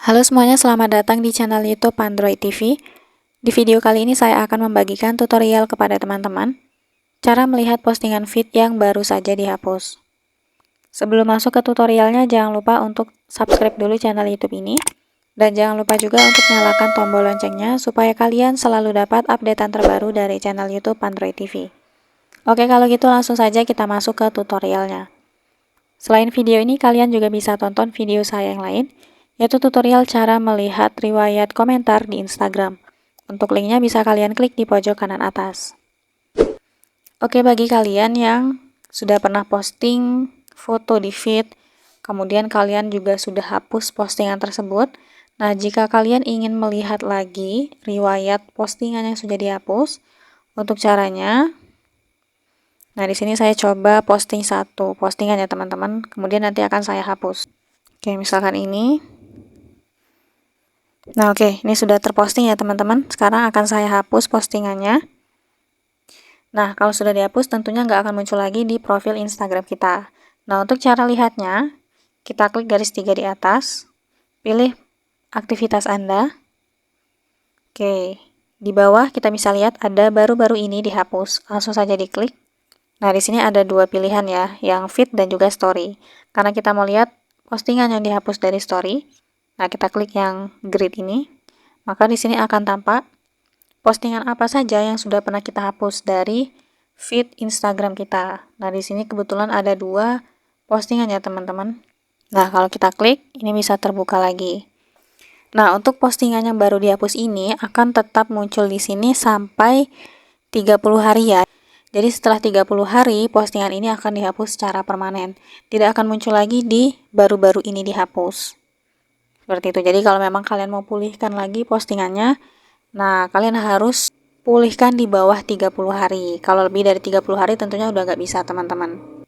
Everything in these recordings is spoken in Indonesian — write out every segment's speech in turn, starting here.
Halo semuanya, selamat datang di channel YouTube Android TV. Di video kali ini saya akan membagikan tutorial kepada teman-teman cara melihat postingan feed yang baru saja dihapus. Sebelum masuk ke tutorialnya, jangan lupa untuk subscribe dulu channel YouTube ini dan jangan lupa juga untuk nyalakan tombol loncengnya supaya kalian selalu dapat updatean terbaru dari channel YouTube Android TV. Oke, kalau gitu langsung saja kita masuk ke tutorialnya. Selain video ini, kalian juga bisa tonton video saya yang lain, yaitu tutorial cara melihat riwayat komentar di Instagram. Untuk linknya bisa kalian klik di pojok kanan atas. Oke, bagi kalian yang sudah pernah posting foto di feed, kemudian kalian juga sudah hapus postingan tersebut. Nah, jika kalian ingin melihat lagi riwayat postingan yang sudah dihapus, untuk caranya, nah di sini saya coba posting satu postingan ya teman-teman, kemudian nanti akan saya hapus. Oke, misalkan ini. Nah, oke, ini sudah terposting ya teman-teman. Sekarang akan saya hapus postingannya. Nah, kalau sudah dihapus tentunya nggak akan muncul lagi di profil Instagram kita. Nah, untuk cara lihatnya, kita klik garis 3 di atas, pilih aktivitas Anda. Oke, di bawah kita bisa lihat ada baru-baru ini dihapus. Langsung saja diklik. Nah, di sini ada dua pilihan ya, yang feed dan juga story. Karena kita mau lihat postingan yang dihapus dari story, nah kita klik yang grid ini. Maka di sini akan tampak postingan apa saja yang sudah pernah kita hapus dari feed Instagram kita. Nah, di sini kebetulan ada dua postingan ya teman-teman. Nah, kalau kita klik, ini bisa terbuka lagi. Nah, untuk postingan yang baru dihapus ini akan tetap muncul di sini sampai 30 hari ya. Jadi setelah 30 hari, postingan ini akan dihapus secara permanen. Tidak akan muncul lagi di baru-baru ini dihapus. Seperti itu. Jadi kalau memang kalian mau pulihkan lagi postingannya, nah kalian harus pulihkan di bawah 30 hari. Kalau lebih dari 30 hari tentunya udah nggak bisa teman-teman.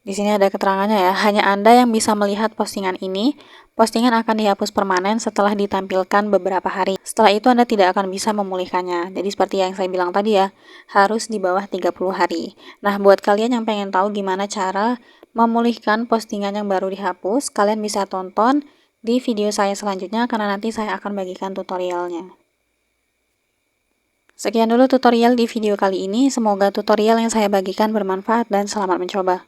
Di sini ada keterangannya ya, hanya Anda yang bisa melihat postingan ini. Postingan akan dihapus permanen setelah ditampilkan beberapa hari. Setelah itu Anda tidak akan bisa memulihkannya. Jadi seperti yang saya bilang tadi ya, harus di bawah 30 hari. Nah, buat kalian yang pengen tahu gimana cara memulihkan postingan yang baru dihapus, kalian bisa tonton di video saya selanjutnya karena nanti saya akan bagikan tutorialnya. Sekian dulu tutorial di video kali ini. Semoga tutorial yang saya bagikan bermanfaat dan selamat mencoba.